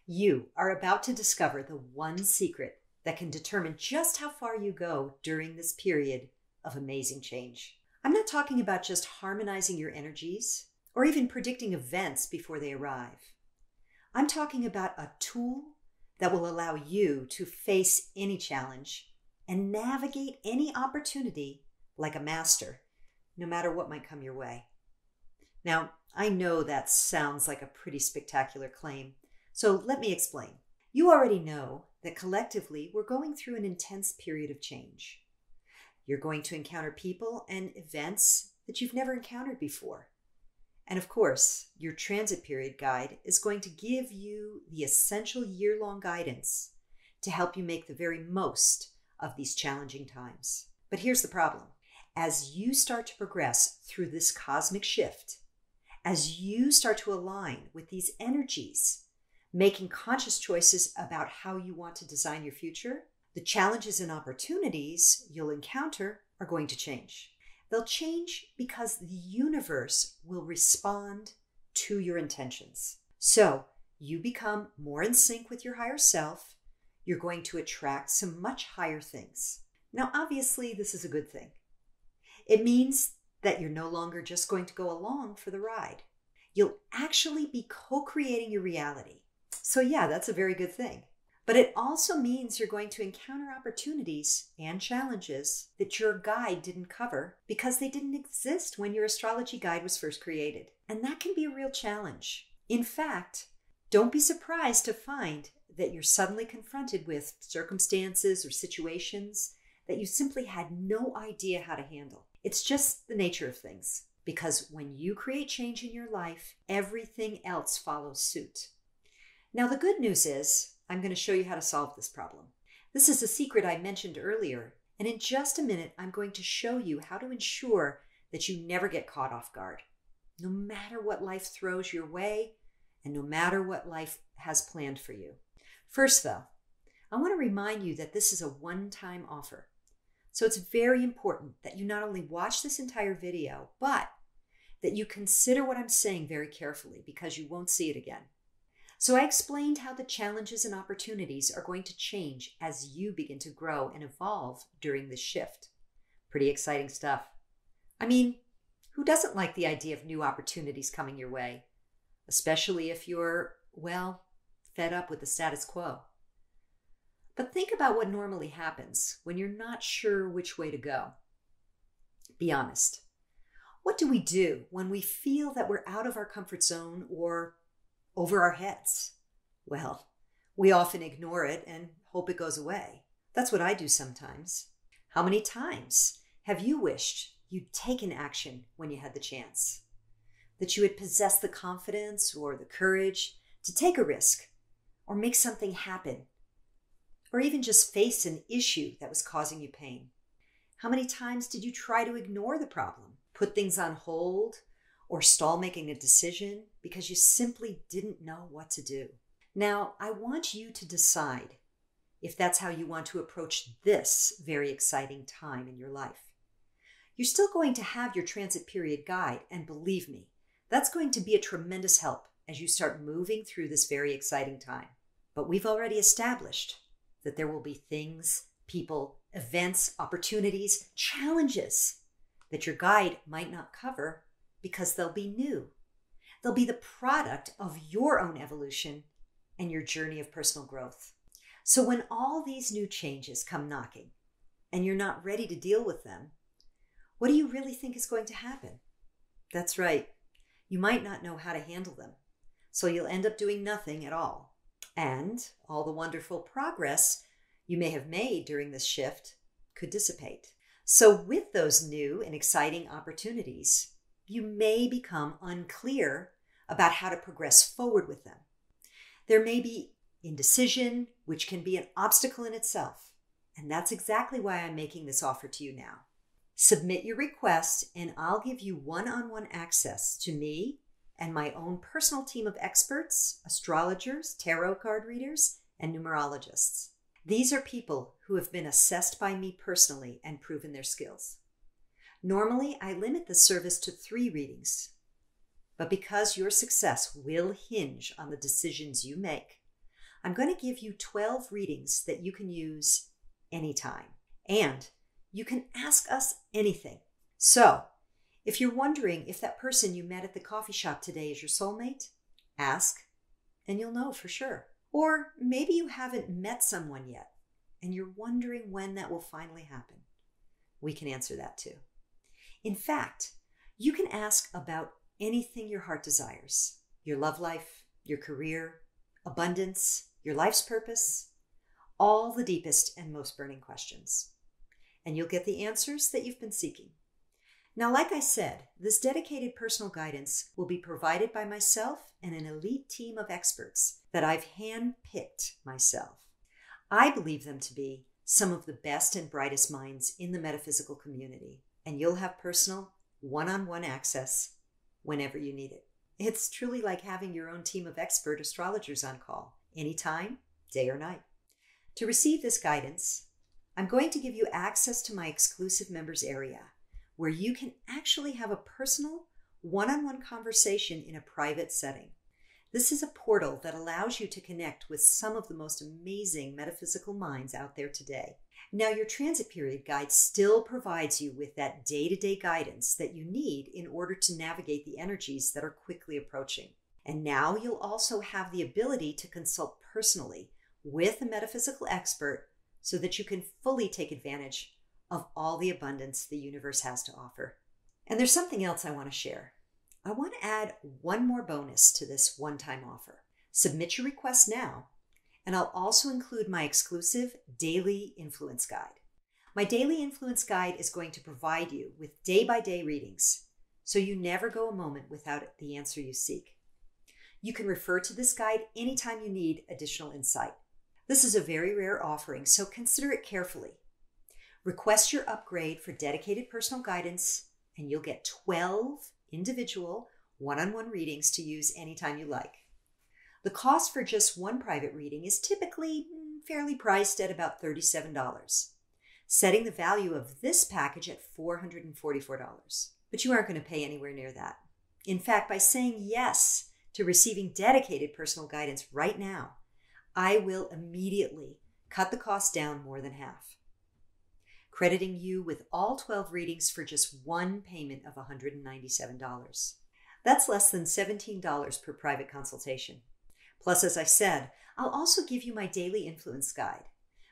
You are about to discover the one secret that can determine just how far you go during this period of amazing change. I'm not talking about just harmonizing your energies or even predicting events before they arrive. I'm talking about a tool that will allow you to face any challenge and navigate any opportunity like a master, no matter what might come your way. Now, I know that sounds like a pretty spectacular claim, so let me explain. You already know that collectively we're going through an intense period of change. You're going to encounter people and events that you've never encountered before. And of course, your transit period guide is going to give you the essential year-long guidance to help you make the very most of these challenging times. But here's the problem. As you start to progress through this cosmic shift, as you start to align with these energies, making conscious choices about how you want to design your future, the challenges and opportunities you'll encounter are going to change. They'll change because the universe will respond to your intentions. So you become more in sync with your higher self. You're going to attract some much higher things. Now, obviously, this is a good thing. It means that you're no longer just going to go along for the ride. You'll actually be co-creating your reality. So yeah, that's a very good thing. But it also means you're going to encounter opportunities and challenges that your guide didn't cover because they didn't exist when your astrology guide was first created. And that can be a real challenge. In fact, don't be surprised to find that you're suddenly confronted with circumstances or situations that you simply had no idea how to handle. It's just the nature of things, because when you create change in your life, everything else follows suit. Now, the good news is I'm going to show you how to solve this problem. This is a secret I mentioned earlier, and in just a minute, I'm going to show you how to ensure that you never get caught off guard, no matter what life throws your way and no matter what life has planned for you. First, though, I want to remind you that this is a one-time offer. So it's very important that you not only watch this entire video, but that you consider what I'm saying very carefully because you won't see it again. So I explained how the challenges and opportunities are going to change as you begin to grow and evolve during this shift. Pretty exciting stuff. I mean, who doesn't like the idea of new opportunities coming your way? Especially if you're, well, fed up with the status quo. But think about what normally happens when you're not sure which way to go. Be honest. What do we do when we feel that we're out of our comfort zone or over our heads? Well, we often ignore it and hope it goes away. That's what I do sometimes. How many times have you wished you'd taken action when you had the chance? That you had possessed the confidence or the courage to take a risk or make something happen, or even just face an issue that was causing you pain? How many times did you try to ignore the problem, put things on hold, or stall making a decision because you simply didn't know what to do? Now, I want you to decide if that's how you want to approach this very exciting time in your life. You're still going to have your transit period guide, and believe me, that's going to be a tremendous help as you start moving through this very exciting time. But we've already established that there will be things, people, events, opportunities, challenges that your guide might not cover because they'll be new. They'll be the product of your own evolution and your journey of personal growth. So when all these new changes come knocking and you're not ready to deal with them, what do you really think is going to happen? That's right. You might not know how to handle them. So you'll end up doing nothing at all. And all the wonderful progress you may have made during this shift could dissipate. So with those new and exciting opportunities, you may become unclear about how to progress forward with them. There may be indecision, which can be an obstacle in itself. And that's exactly why I'm making this offer to you now. Submit your request and I'll give you one-on-one access to me and my own personal team of experts, astrologers, tarot card readers, and numerologists. These are people who have been assessed by me personally and proven their skills. Normally, I limit the service to 3 readings, but because your success will hinge on the decisions you make, I'm going to give you 12 readings that you can use anytime. And you can ask us anything. So, if you're wondering if that person you met at the coffee shop today is your soulmate, ask and you'll know for sure. Or maybe you haven't met someone yet and you're wondering when that will finally happen. We can answer that too. In fact, you can ask about anything your heart desires. Your love life, your career, abundance, your life's purpose, all the deepest and most burning questions. And you'll get the answers that you've been seeking. Now, like I said, this dedicated personal guidance will be provided by myself and an elite team of experts that I've handpicked myself. I believe them to be some of the best and brightest minds in the metaphysical community, and you'll have personal, one-on-one access whenever you need it. It's truly like having your own team of expert astrologers on call, anytime, day or night. To receive this guidance, I'm going to give you access to my exclusive members area, where you can actually have a personal, one-on-one conversation in a private setting. This is a portal that allows you to connect with some of the most amazing metaphysical minds out there today. Now, your transit period guide still provides you with that day-to-day guidance that you need in order to navigate the energies that are quickly approaching. And now you'll also have the ability to consult personally with a metaphysical expert so that you can fully take advantage of all the abundance the universe has to offer. And there's something else I want to share. I want to add one more bonus to this one-time offer. Submit your request now, and I'll also include my exclusive daily influence guide. My daily influence guide is going to provide you with day-by-day readings, so you never go a moment without the answer you seek. You can refer to this guide anytime you need additional insight. This is a very rare offering, so consider it carefully. Request your upgrade for dedicated personal guidance, and you'll get 12 individual one-on-one readings to use anytime you like. The cost for just one private reading is typically fairly priced at about $37, setting the value of this package at $444. But you aren't going to pay anywhere near that. In fact, by saying yes to receiving dedicated personal guidance right now, I will immediately cut the cost down more than half, crediting you with all 12 readings for just one payment of $197. That's less than $17 per private consultation. Plus, as I said, I'll also give you my daily influence guide,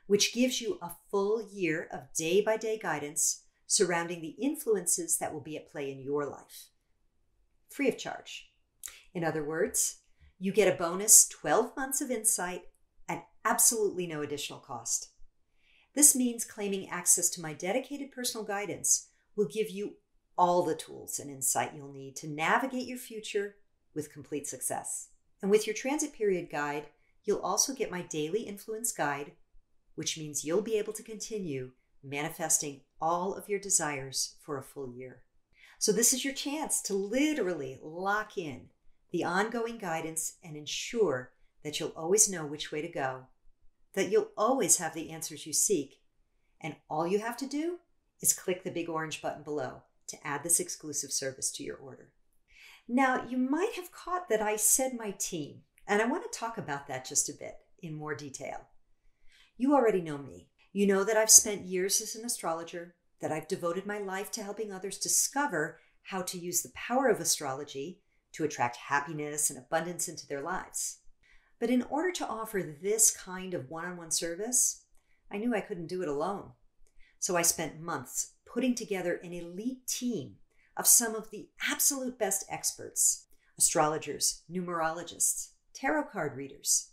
which gives you a full year of day-by-day guidance surrounding the influences that will be at play in your life, free of charge. In other words, you get a bonus 12 months of insight at absolutely no additional cost. This means claiming access to my dedicated personal guidance will give you all the tools and insight you'll need to navigate your future with complete success. And with your transit period guide, you'll also get my daily influence guide, which means you'll be able to continue manifesting all of your desires for a full year. So this is your chance to literally lock in the ongoing guidance and ensure that you'll always know which way to go, that you'll always have the answers you seek, and all you have to do is click the big orange button below to add this exclusive service to your order. Now, you might have caught that I said my team, and I want to talk about that just a bit in more detail. You already know me. You know that I've spent years as an astrologer, that I've devoted my life to helping others discover how to use the power of astrology to attract happiness and abundance into their lives. But in order to offer this kind of one-on-one service, I knew I couldn't do it alone. So I spent months putting together an elite team of some of the absolute best experts, astrologers, numerologists, tarot card readers,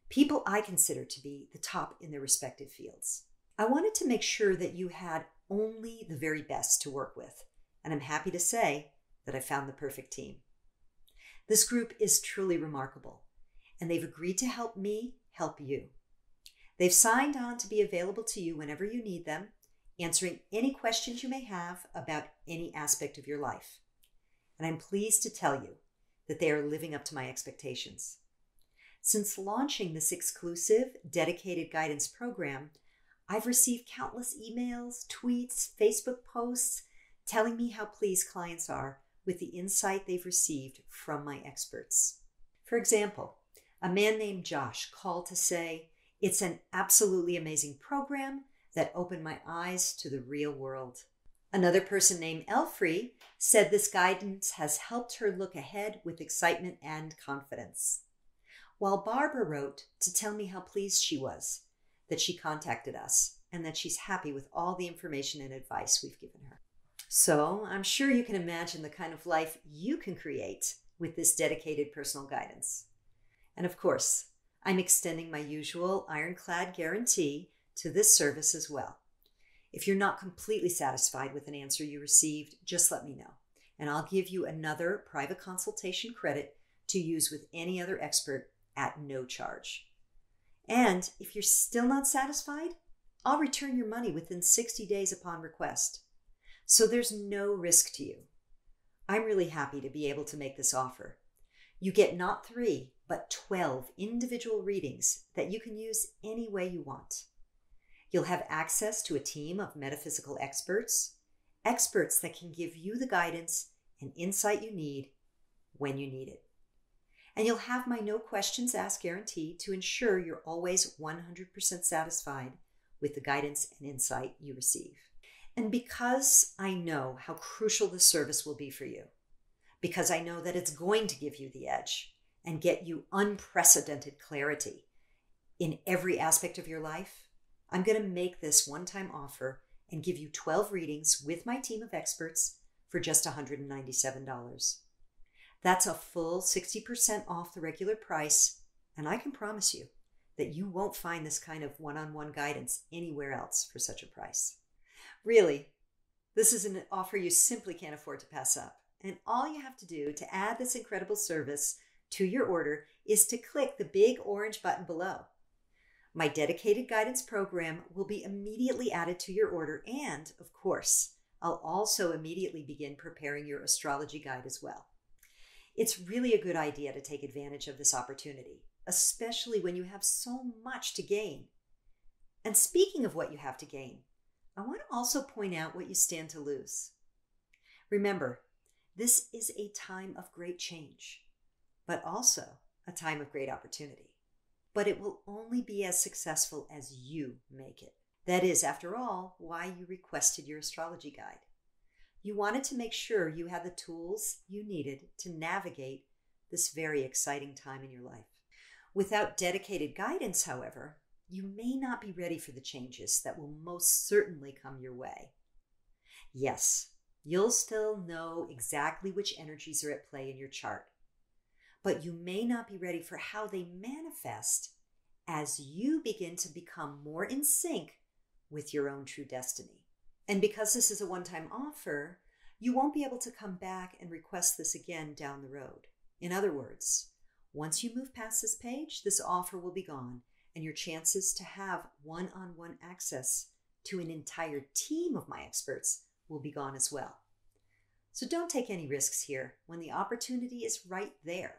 people I consider to be the top in their respective fields. I wanted to make sure that you had only the very best to work with, and I'm happy to say that I found the perfect team. This group is truly remarkable, and they've agreed to help me help you. They've signed on to be available to you whenever you need them, answering any questions you may have about any aspect of your life. And I'm pleased to tell you that they are living up to my expectations. Since launching this exclusive, dedicated guidance program, I've received countless emails, tweets, Facebook posts telling me how pleased clients are with the insight they've received from my experts. For example, A man named Josh called to say, "It's an absolutely amazing program that opened my eyes to the real world." Another person named Elfrey said this guidance has helped her look ahead with excitement and confidence. While Barbara wrote to tell me how pleased she was that she contacted us and that she's happy with all the information and advice we've given her. So I'm sure you can imagine the kind of life you can create with this dedicated personal guidance. And of course, I'm extending my usual ironclad guarantee to this service as well. If you're not completely satisfied with an answer you received, just let me know, and I'll give you another private consultation credit to use with any other expert at no charge. And if you're still not satisfied, I'll return your money within 60 days upon request. So there's no risk to you. I'm really happy to be able to make this offer. You get not 3, but 12 individual readings that you can use any way you want. You'll have access to a team of metaphysical experts that can give you the guidance and insight you need when you need it. And you'll have my no questions asked guarantee to ensure you're always 100% satisfied with the guidance and insight you receive. And because I know how crucial this service will be for you, because I know that it's going to give you the edge and get you unprecedented clarity in every aspect of your life, I'm going to make this one-time offer and give you 12 readings with my team of experts for just $197. That's a full 60% off the regular price, and I can promise you that you won't find this kind of one-on-one guidance anywhere else for such a price. Really, this is an offer you simply can't afford to pass up. And all you have to do to add this incredible service to your order is to click the big orange button below. My dedicated guidance program will be immediately added to your order, and of course, I'll also immediately begin preparing your astrology guide as well. It's really a good idea to take advantage of this opportunity, especially when you have so much to gain. And speaking of what you have to gain, I want to also point out what you stand to lose. Remember, this is a time of great change, but also a time of great opportunity. But it will only be as successful as you make it. That is, after all, why you requested your astrology guide. You wanted to make sure you had the tools you needed to navigate this very exciting time in your life. Without dedicated guidance, however, you may not be ready for the changes that will most certainly come your way. Yes, you'll still know exactly which energies are at play in your chart, but you may not be ready for how they manifest as you begin to become more in sync with your own true destiny. And because this is a one-time offer, you won't be able to come back and request this again down the road. In other words, once you move past this page, this offer will be gone, and your chances to have one-on-one access to an entire team of my experts will be gone as well. So don't take any risks here when the opportunity is right there.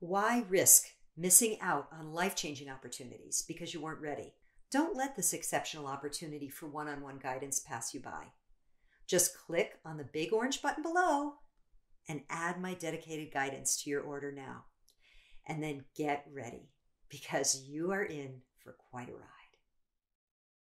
Why risk missing out on life-changing opportunities because you weren't ready? Don't let this exceptional opportunity for one-on-one guidance pass you by. Just click on the big orange button below and add my dedicated guidance to your order now. And then get ready, because you are in for quite a ride.